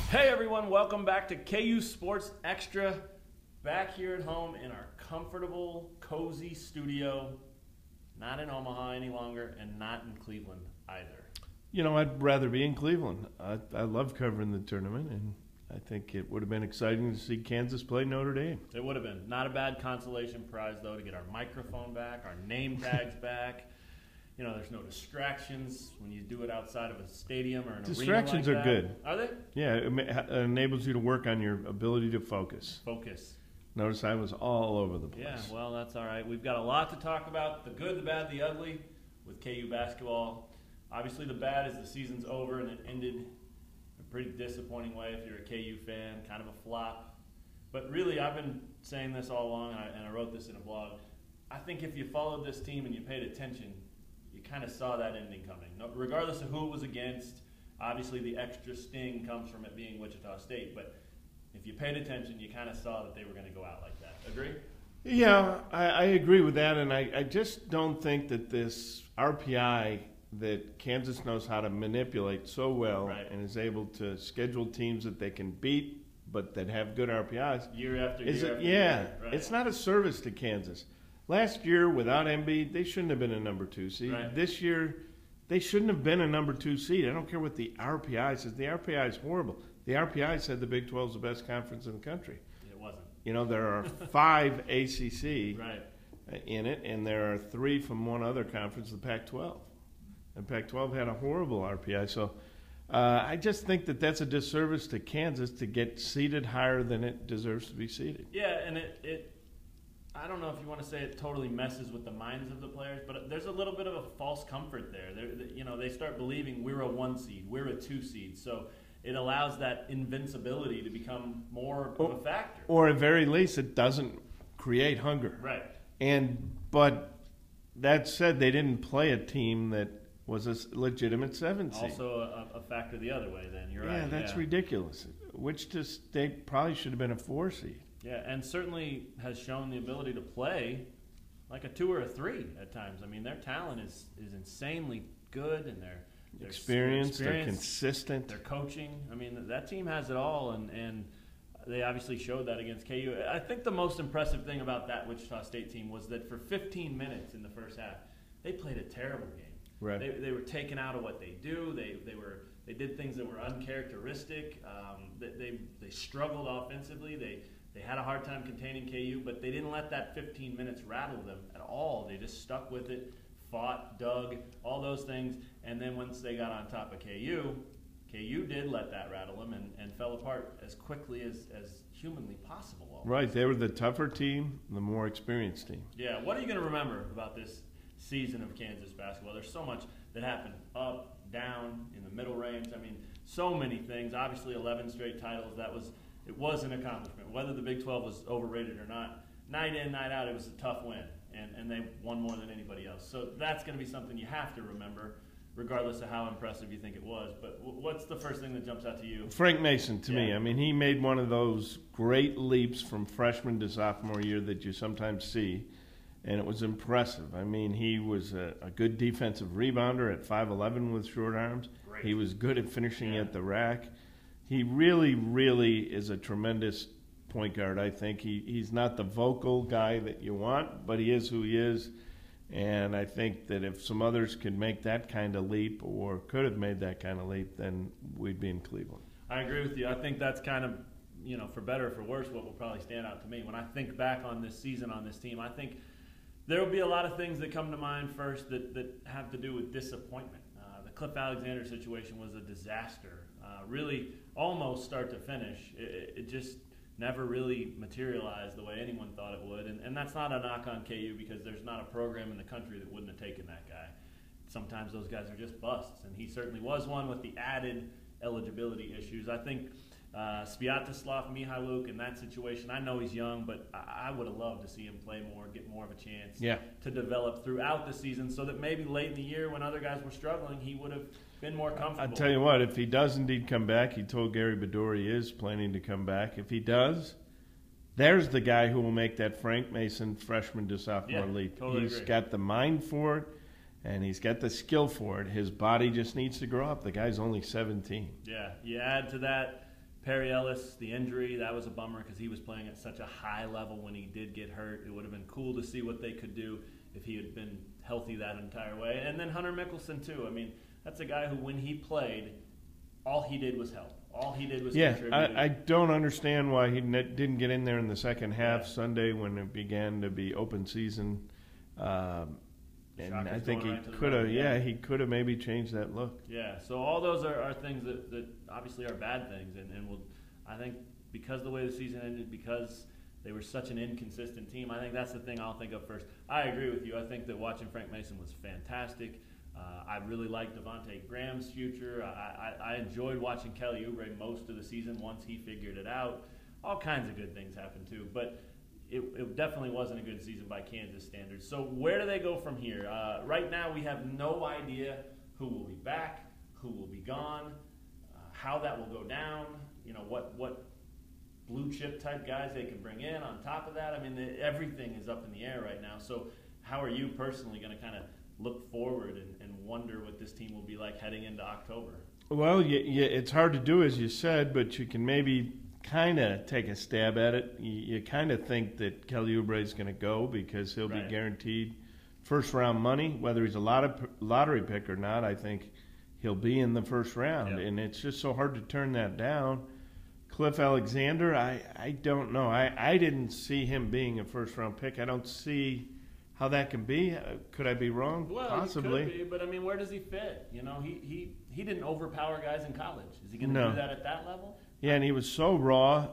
Hey everyone, welcome back to KU Sports Extra. Back here at home in our comfortable, cozy studio. Not in Omaha any longer and not in Cleveland either. You know, I'd rather be in Cleveland. I love covering the tournament, and I think it would have been exciting to see Kansas play Notre Dame. It would have been. Not a bad consolation prize, though, to get our microphone back, our name tags back. You know, there's no distractions when you do it outside of a stadium or an Distractions arena like are that. good. Are they? Yeah, it enables you to work on your ability to focus. Focus. Notice I was all over the place. Yeah, well, that's all right. We've got a lot to talk about, the good, the bad, the ugly, with KU basketball. Obviously, the bad is the season's over, and it ended in a pretty disappointing way if you're a KU fan, kind of a flop. But really, I've been saying this all along, and I wrote this in a blog. I think if you followed this team and you paid attention, you kind of saw that ending coming. No, regardless of who it was against, obviously the extra sting comes from it being Wichita State. But if you paid attention, you kind of saw that they were going to go out like that. Agree? Yeah, I agree with that, and I just don't think that this RPI that Kansas knows how to manipulate so well, right, and is able to schedule teams that they can beat but that have good RPIs. Year after year. Yeah, right. It's not a service to Kansas. Last year, without Embiid, they shouldn't have been a number 2 seed. Right. This year, they shouldn't have been a number 2 seed. I don't care what the RPI says. The RPI is horrible. The RPI said the Big 12 is the best conference in the country. It wasn't. You know, there are 5 ACC right. in it, and there are 3 from one other conference, the Pac-12. And Pac-12 had a horrible RPI. So I just think that that's a disservice to Kansas to get seeded higher than it deserves to be seeded. Yeah, and it I don't know if you want to say it totally messes with the minds of the players, but there's a little bit of a false comfort there. You know, they start believing we're a 1 seed, we're a 2 seed. So it allows that invincibility to become more of a factor. Or at very least, it doesn't create hunger. Right. But that said, they didn't play a team that was a legitimate 7 seed. Also a factor the other way then, you're right. Yeah, that's ridiculous. Wichita State probably should have been a 4 seed. Yeah, and certainly has shown the ability to play like a 2 or a 3 at times. I mean, their talent is insanely good, and they're experienced, they're consistent. They're coaching. I mean, that team has it all, and they obviously showed that against KU. I think the most impressive thing about that Wichita State team was that for 15 minutes in the first half, they played a terrible game. Right. They were taken out of what they do. They did things that were uncharacteristic. They struggled offensively. They had a hard time containing KU, but they didn't let that 15 minutes rattle them at all. They just stuck with it, fought, dug, all those things. And then once they got on top of KU did let that rattle them and fell apart as quickly as humanly possible. Almost. Right. They were the tougher team, the more experienced team. Yeah. What are you going to remember about this season of Kansas basketball? There's so much that happened up, down, in the middle range. I mean, so many things. Obviously, 11 straight titles. It was an accomplishment. Whether the Big 12 was overrated or not, night in, night out, it was a tough win, and they won more than anybody else. So that's going to be something you have to remember, regardless of how impressive you think it was. But what's the first thing that jumps out to you? Frank Mason, to me. I mean, he made one of those great leaps from freshman to sophomore year that you sometimes see, and it was impressive. I mean, he was a good defensive rebounder at 5'11" with short arms. Great. He was good at finishing at the rack. He really, really is a tremendous point guard, I think. He's not the vocal guy that you want, but he is who he is. And I think that if some others could make that kind of leap or could have made that kind of leap, then we'd be in Cleveland. I agree with you. I think that's kind of, you know, for better or for worse, what will probably stand out to me. When I think back on this season on this team, I think there will be a lot of things that come to mind first that have to do with disappointment. The Cliff Alexander situation was a disaster. Really, almost start to finish. It just never really materialized the way anyone thought it would. And that's not a knock on KU because there's not a program in the country that wouldn't have taken that guy. Sometimes those guys are just busts, and he certainly was one with the added eligibility issues. I think Sviatoslav Mihailuk in that situation, I know he's young, but I would have loved to see him play more, get more of a chance to develop throughout the season so that maybe late in the year when other guys were struggling, he would have been more comfortable. I'll tell you what, if he does indeed come back, he told Gary Bedore he is planning to come back. If he does, there's the guy who will make that Frank Mason freshman to sophomore leap. Totally He's agree. got the mind for it, and he's got the skill for it. His body just needs to grow up. The guy's only 17. Yeah, you add to that Perry Ellis, the injury, that was a bummer because he was playing at such a high level when he did get hurt. It would have been cool to see what they could do if he had been healthy that entire way. And then Hunter Mickelson, too. I mean, that's a guy who, when he played, all he did was help. All he did was contribute. I don't understand why he didn't get in there in the second half Sunday when it began to be open season. And I think he could have, he could have maybe changed that look. Yeah, so all those are things that obviously are bad things, and I think because the way the season ended, because they were such an inconsistent team, I think that's the thing I'll think of first. I agree with you. I think that watching Frank Mason was fantastic. I really liked Devontae Graham's future. I enjoyed watching Kelly Oubre most of the season once he figured it out. All kinds of good things happened too, but it definitely wasn't a good season by Kansas standards. So where do they go from here? Right now we have no idea who will be back, who will be gone, how that will go down, what blue chip type guys they can bring in on top of that. I mean, everything is up in the air right now. So how are you personally going to kind of look forward and wonder what this team will be like heading into October? Well, it's hard to do, as you said, but you can maybe kind of take a stab at it. You kind of think that Kelly Oubre is going to go because he'll be guaranteed first-round money, whether he's a lottery pick or not. I think he'll be in the first round, and it's just so hard to turn that down. Cliff Alexander, I don't know. I didn't see him being a first-round pick. I don't see how that can be. Could I be wrong? Well, possibly. He could be, but I mean, where does he fit? He didn't overpower guys in college. Is he going to do that at that level? Yeah, and he was so raw.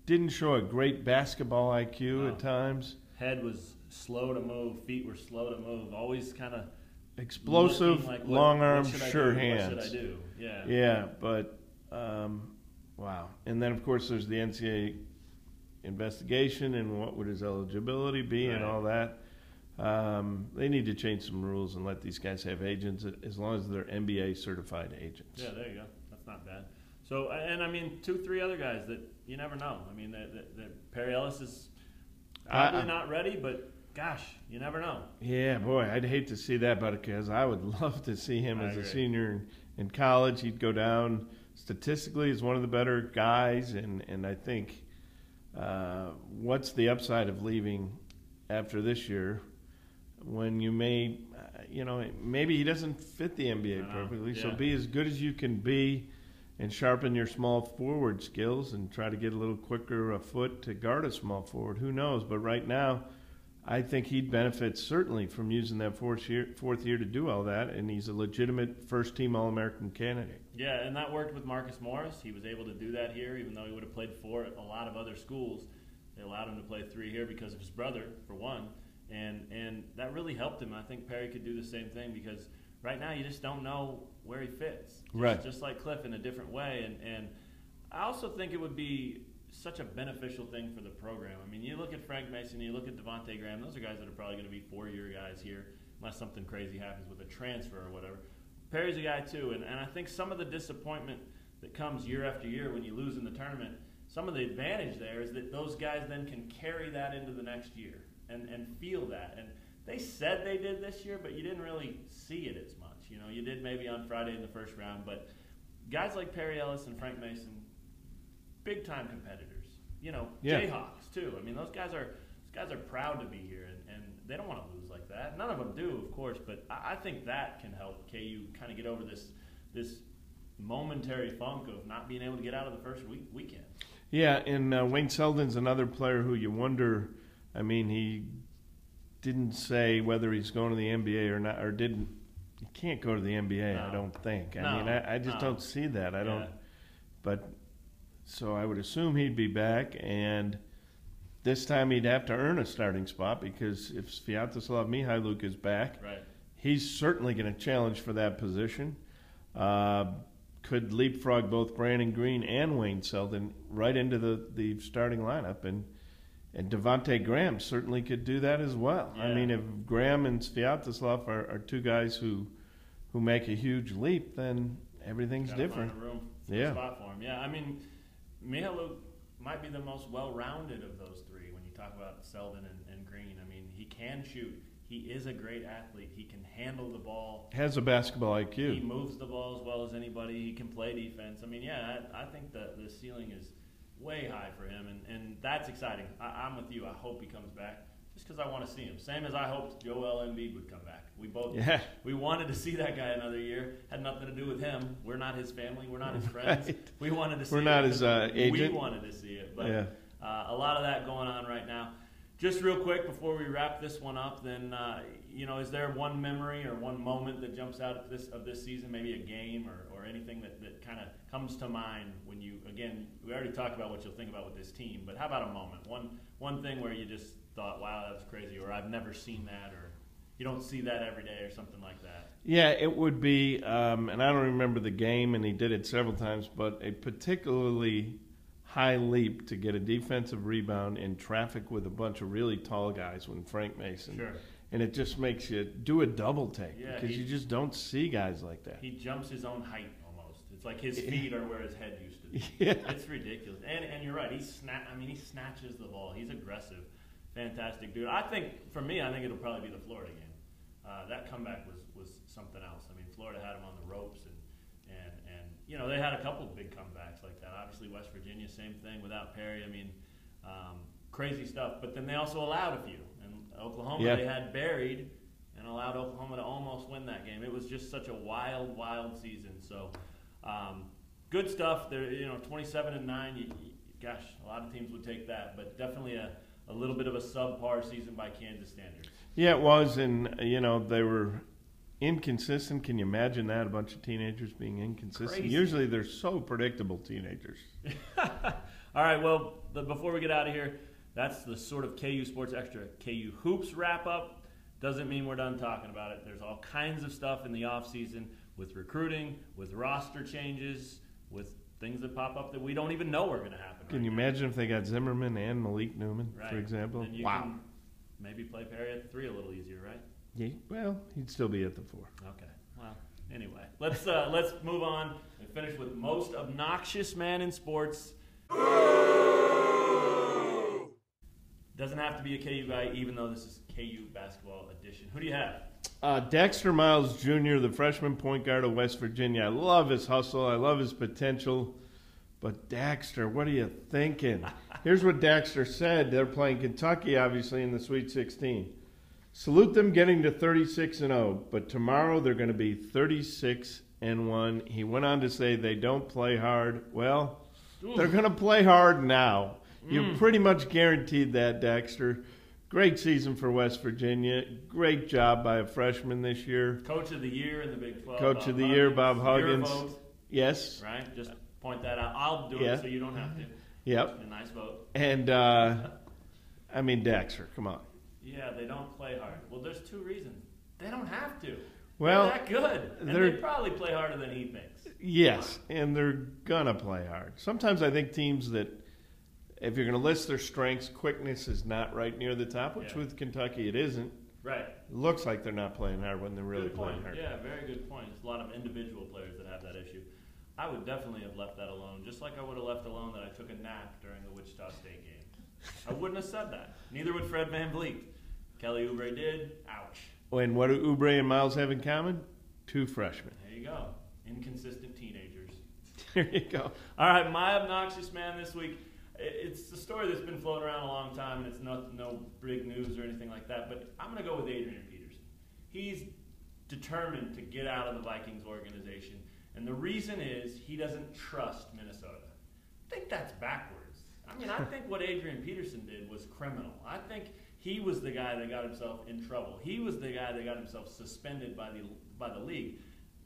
Didn't show a great basketball IQ at times. Head was slow to move. Feet were slow to move. Always kind of explosive, like, long arms, sure hands. What should I do? Yeah. Yeah, but wow. And then of course there's the NCAA investigation and what would his eligibility be and all that. They need to change some rules and let these guys have agents as long as they're NBA certified agents. Yeah, there you go. That's not bad. So, and I mean, 2-3 other guys that you never know. I mean, Perry Ellis is probably not ready, but gosh, you never know. Yeah, boy, I'd hate to see that, but because I would love to see him as a senior in college. He'd go down statistically as one of the better guys, and I think what's the upside of leaving after this year when you maybe he doesn't fit the NBA perfectly, so be as good as you can be and sharpen your small forward skills and try to get a little quicker a foot to guard a small forward. Who knows? But right now, I think he'd benefit certainly from using that fourth year to do all that, and he's a legitimate first-team All-American candidate. Yeah, and that worked with Marcus Morris. He was able to do that here, even though he would have played 4 at a lot of other schools. They allowed him to play 3 here because of his brother, for one, and that really helped him. I think Perry could do the same thing because right now you just don't know where he fits. Just like Cliff in a different way. And I also think it would be such a beneficial thing for the program. I mean, you look at Frank Mason, you look at Devontae Graham, those are guys that are probably going to be 4-year guys here unless something crazy happens with a transfer or whatever. Perry's a guy too, and I think some of the disappointment that comes year after year when you lose in the tournament, some of the advantage there is that those guys then can carry that into the next year and feel that. And they said they did this year, but you didn't really see it as much. You did maybe on Friday in the first round, but guys like Perry Ellis and Frank Mason, big-time competitors. Jayhawks too. I mean, those guys are proud to be here, and they don't want to lose like that. None of them do, of course, but I think that can help KU kind of get over this momentary funk of not being able to get out of the first weekend. Yeah, and Wayne Selden's another player who you wonder. I mean, he didn't say whether he's going to the NBA or not, or didn't. He can't go to the NBA, I don't think. I just don't see that. I don't. But so I would assume he'd be back, and this time he'd have to earn a starting spot because if Sviatoslav Mihailuk is back, he's certainly going to challenge for that position. Could leapfrog both Brandon Green and Wayne Selden right into the starting lineup, and Devontae Graham certainly could do that as well. Yeah. I mean, if Graham and Sviatoslav are 2 guys who make a huge leap, then everything's different. Find a room for a spot for him. Yeah, I mean, Mihailuk might be the most well-rounded of those 3 when you talk about Selden and Green. I mean, he can shoot, He is a great athlete. He can handle the ball. Has a basketball IQ. He moves the ball as well as anybody. He can play defense. I mean, yeah, I think the ceiling is way high for him, and that's exciting. I'm with you. I hope he comes back just because I want to see him. Same as I hoped Joel Embiid would come back. We both we wanted to see that guy another year. Had nothing to do with him. We're not his family. We're not his friends. Right. We wanted to see We're it. We're not his agent. We wanted to see it. But a lot of that going on right now. Just real quick before we wrap this one up, then, is there one memory or one moment that jumps out of this season, maybe a game or anything that kind of comes to mind when you, again, we already talked about what you'll think about with this team, but how about a moment? One thing where you just thought, wow, that was crazy, or I've never seen that, or you don't see that every day or something like that. Yeah, it would be, and I don't remember the game, and he did it several times, but a particularly high leap to get a defensive rebound in traffic with a bunch of really tall guys when Frank Mason. Sure. And it just makes you do a double take because you just don't see guys like that. He jumps his own height almost. It's like his feet are where his head used to be. Yeah. It's ridiculous. And you're right. He snatches the ball. He's aggressive. Fantastic dude. I think it'll probably be the Florida game. That comeback was something else. I mean, Florida had him on the ropes and they had a couple of big comebacks like that. Obviously, West Virginia, same thing without Perry. I mean, crazy stuff. But then they also allowed a few. And Oklahoma, they had buried and allowed Oklahoma to almost win that game. It was just such a wild, wild season. So, good stuff. They're 27-9. Gosh, a lot of teams would take that. But definitely a little bit of a subpar season by Kansas standards. Yeah, it was. And, they were inconsistent. Can you imagine that? A bunch of teenagers being inconsistent. Crazy. Usually they're so predictable, teenagers. All right, well, before we get out of here, that's the sort of KU Sports Extra KU Hoops wrap-up. Doesn't mean we're done talking about it. There's all kinds of stuff in the offseason with recruiting, with roster changes, with things that pop up that we don't even know are going to happen. Can you imagine if they got Zimmerman and Malik Newman, for example? Then you can maybe play Perry at the 3 a little easier, right? Yeah, well, he'd still be at the 4. Okay. Well, anyway, let's move on and finish with most obnoxious man in sports. Doesn't have to be a KU guy, even though this is KU basketball edition. Who do you have? Dexter Miles Jr., the freshman point guard of West Virginia. I love his hustle. I love his potential. But Dexter, what are you thinking? Here's what Dexter said. They're playing Kentucky, obviously, in the Sweet 16. Salute them getting to 36-0, but tomorrow they're going to be 36-1. He went on to say they don't play hard. Well, they're going to play hard now. You're pretty much guaranteed that, Dexter. Great season for West Virginia. Great job by a freshman this year. Coach of the year in the Big 12. Coach of the year, Bob Huggins. Your vote. Yes. Right? Just point that out. I'll do it so you don't have to. Yep. A nice vote. And, Dexter, come on. Yeah, they don't play hard. Well, there's 2 reasons. They don't have to. Well, they're that good. And they probably play harder than he thinks. Yes, and they're going to play hard. Sometimes I think teams that, if you're going to list their strengths, quickness is not right near the top, which with Kentucky it isn't. Right. It looks like they're not playing hard when they're really playing hard. Yeah, very good point. There's a lot of individual players that have that issue. I would definitely have left that alone, just like I would have left alone that I took a nap during the Wichita State game. I wouldn't have said that. Neither would Fred VanVleet. Kelly Oubre did. Ouch. And what do Oubre and Miles have in common? 2 freshmen. There you go. Inconsistent teenagers. There you go. All right, my obnoxious man this week. It's a story that's been floating around a long time, and it's no big news or anything like that, but I'm going to go with Adrian Peterson. He's determined to get out of the Vikings organization, and the reason is he doesn't trust Minnesota. I think that's backwards. I mean, I think what Adrian Peterson did was criminal. I think he was the guy that got himself in trouble. He was the guy that got himself suspended by the league.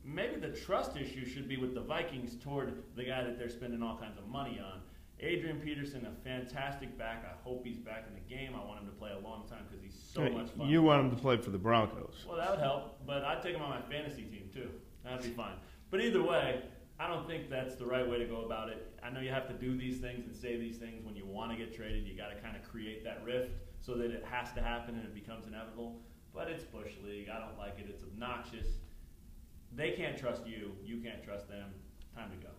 Maybe the trust issue should be with the Vikings toward the guy that they're spending all kinds of money on. Adrian Peterson, a fantastic back. I hope he's back in the game. I want him to play a long time because he's so much fun. You want him to play for the Broncos. Well, that would help, but I'd take him on my fantasy team too. That'd be fine. But either way, I don't think that's the right way to go about it. I know you have to do these things and say these things when you want to get traded. You got to kind of create that rift so that it has to happen and it becomes inevitable. But it's Bush League. I don't like it. It's obnoxious. They can't trust you. You can't trust them. Time to go.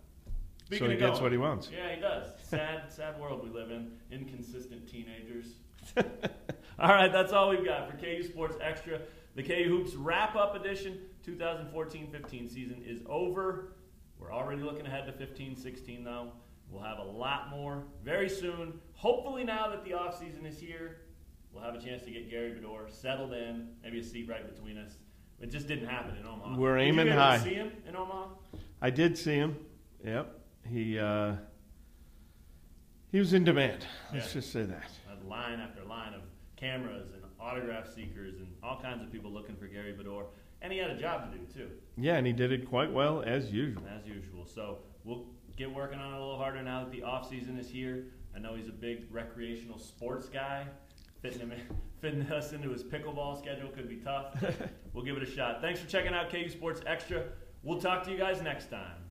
So he gets what he wants. Yeah, he does. Sad world we live in. Inconsistent teenagers. All right, that's all we've got for KU Sports Extra. The KU Hoops wrap-up edition 2014-15 season is over. We're already looking ahead to 15-16, though. We'll have a lot more very soon. Hopefully now that the offseason is here, we'll have a chance to get Gary Bedore settled in, maybe a seat right between us. It just didn't happen in Omaha. We're aiming high. Did you see him in Omaha? I did see him. Yep. He was in demand. Let's just say that. Line after line of cameras and autograph seekers and all kinds of people looking for Gary Bedore. And he had a job to do, too. Yeah, and he did it quite well, as usual. As usual. So we'll get working on it a little harder now that the offseason is here. I know he's a big recreational sports guy. Fitting us into his pickleball schedule could be tough. We'll give it a shot. Thanks for checking out KU Sports Extra. We'll talk to you guys next time.